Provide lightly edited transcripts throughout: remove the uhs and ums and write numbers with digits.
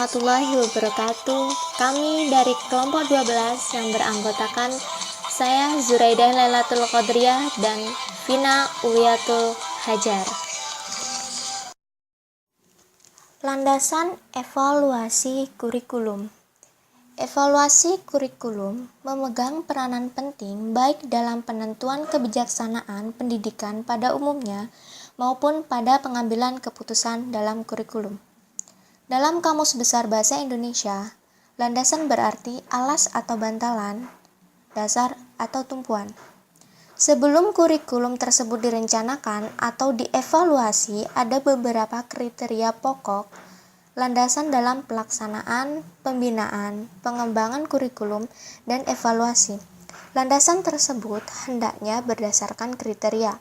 warahmatullahi wabarakatuh. Kami dari kelompok 12 yang beranggotakan saya Zuraidah Lailatul Qadriyah dan Vina Uliyatul Hajar. Landasan evaluasi kurikulum. Evaluasi kurikulum memegang peranan penting baik dalam penentuan kebijaksanaan pendidikan pada umumnya maupun pada pengambilan keputusan dalam kurikulum. Dalam Kamus Besar Bahasa Indonesia, landasan berarti alas atau bantalan, dasar atau tumpuan. Sebelum kurikulum tersebut direncanakan atau dievaluasi, ada beberapa kriteria pokok landasan dalam pelaksanaan, pembinaan, pengembangan kurikulum, dan evaluasi. Landasan tersebut hendaknya berdasarkan kriteria.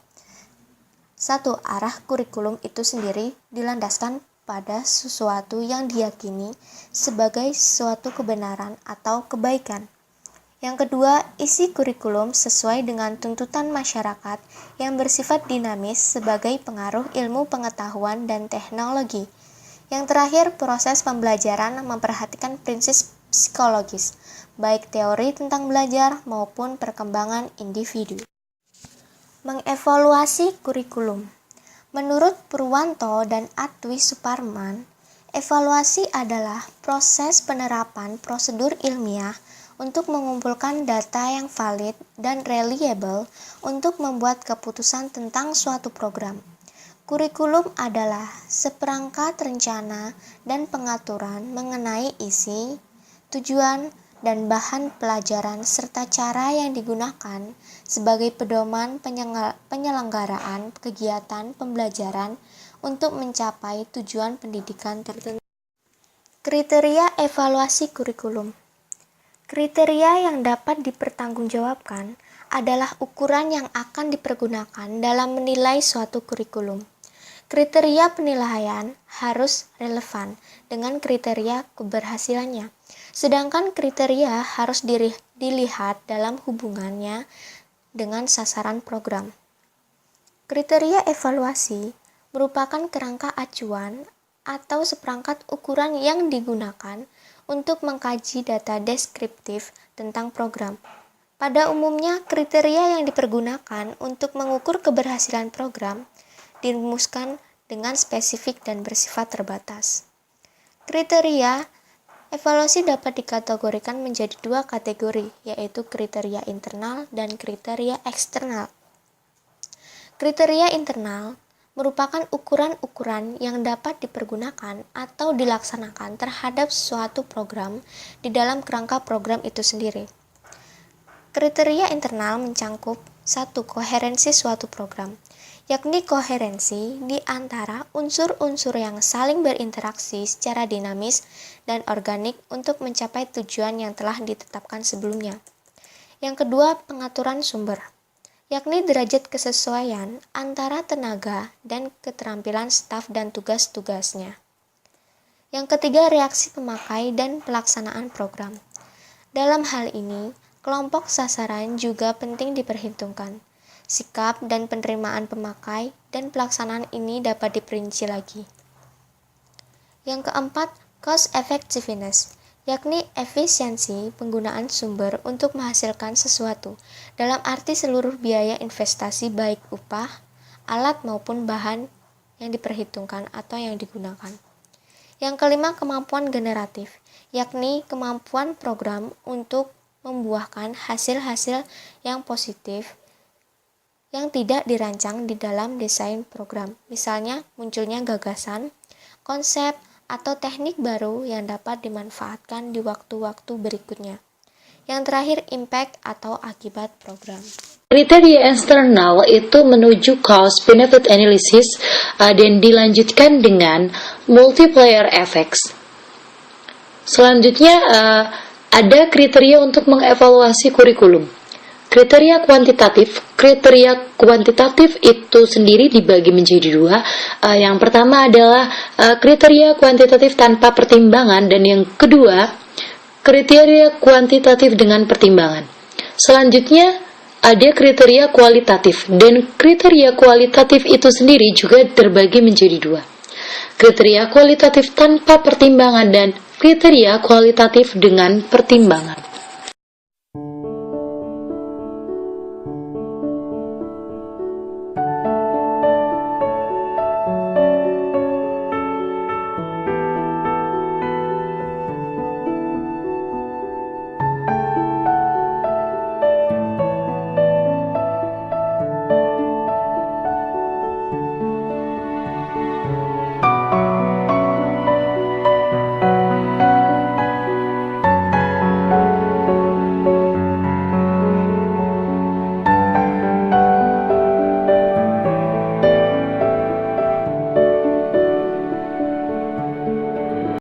1. Arah kurikulum itu sendiri dilandaskan pada sesuatu yang diyakini sebagai suatu kebenaran atau kebaikan. Yang kedua, isi kurikulum sesuai dengan tuntutan masyarakat yang bersifat dinamis sebagai pengaruh ilmu pengetahuan dan teknologi. Yang terakhir, proses pembelajaran memperhatikan prinsip psikologis, baik teori tentang belajar maupun perkembangan individu. Mengevaluasi kurikulum. Menurut Purwanto dan Atwi Suparman, evaluasi adalah proses penerapan prosedur ilmiah untuk mengumpulkan data yang valid dan reliable untuk membuat keputusan tentang suatu program. Kurikulum adalah seperangkat rencana dan pengaturan mengenai isi, tujuan, dan bahan pelajaran serta cara yang digunakan sebagai pedoman penyelenggaraan kegiatan pembelajaran untuk mencapai tujuan pendidikan tertentu. Kriteria evaluasi kurikulum. Kriteria yang dapat dipertanggungjawabkan adalah ukuran yang akan dipergunakan dalam menilai suatu kurikulum. Kriteria penilaian harus relevan dengan kriteria keberhasilannya, sedangkan kriteria harus dilihat dalam hubungannya dengan sasaran program. Kriteria evaluasi merupakan kerangka acuan atau seperangkat ukuran yang digunakan untuk mengkaji data deskriptif tentang program. Pada umumnya, kriteria yang dipergunakan untuk mengukur keberhasilan program dirumuskan dengan spesifik dan bersifat terbatas. Kriteria evaluasi dapat dikategorikan menjadi dua kategori, yaitu kriteria internal dan kriteria eksternal. Kriteria internal merupakan ukuran-ukuran yang dapat dipergunakan atau dilaksanakan terhadap suatu program di dalam kerangka program itu sendiri. Kriteria internal mencangkup 1. Koherensi suatu program, yakni koherensi di antara unsur-unsur yang saling berinteraksi secara dinamis dan organik untuk mencapai tujuan yang telah ditetapkan sebelumnya. Yang kedua, pengaturan sumber, yakni derajat kesesuaian antara tenaga dan keterampilan staf dan tugas-tugasnya. Yang ketiga, reaksi pemakai dan pelaksanaan program. Dalam hal ini, kelompok sasaran juga penting diperhitungkan. Sikap dan penerimaan pemakai dan pelaksanaan ini dapat diperinci lagi. Yang keempat, cost effectiveness, yakni efisiensi penggunaan sumber untuk menghasilkan sesuatu, dalam arti seluruh biaya investasi baik upah, alat maupun bahan yang diperhitungkan atau yang digunakan. Yang kelima, kemampuan generatif, yakni kemampuan program untuk membuahkan hasil-hasil yang positif yang tidak dirancang di dalam desain program. Misalnya, munculnya gagasan, konsep, atau teknik baru yang dapat dimanfaatkan di waktu-waktu berikutnya. Yang terakhir, impact atau akibat program. Kriteria eksternal itu menuju cost-benefit analysis dan dilanjutkan dengan multiplier effects. Selanjutnya, ada kriteria untuk mengevaluasi kurikulum. Kriteria kuantitatif itu sendiri dibagi menjadi dua. Yang pertama adalah kriteria kuantitatif tanpa pertimbangan, dan yang kedua, kriteria kuantitatif dengan pertimbangan. Selanjutnya, ada kriteria kualitatif, dan kriteria kualitatif itu sendiri juga terbagi menjadi dua. Kriteria kualitatif tanpa pertimbangan dan kriteria kualitatif dengan pertimbangan.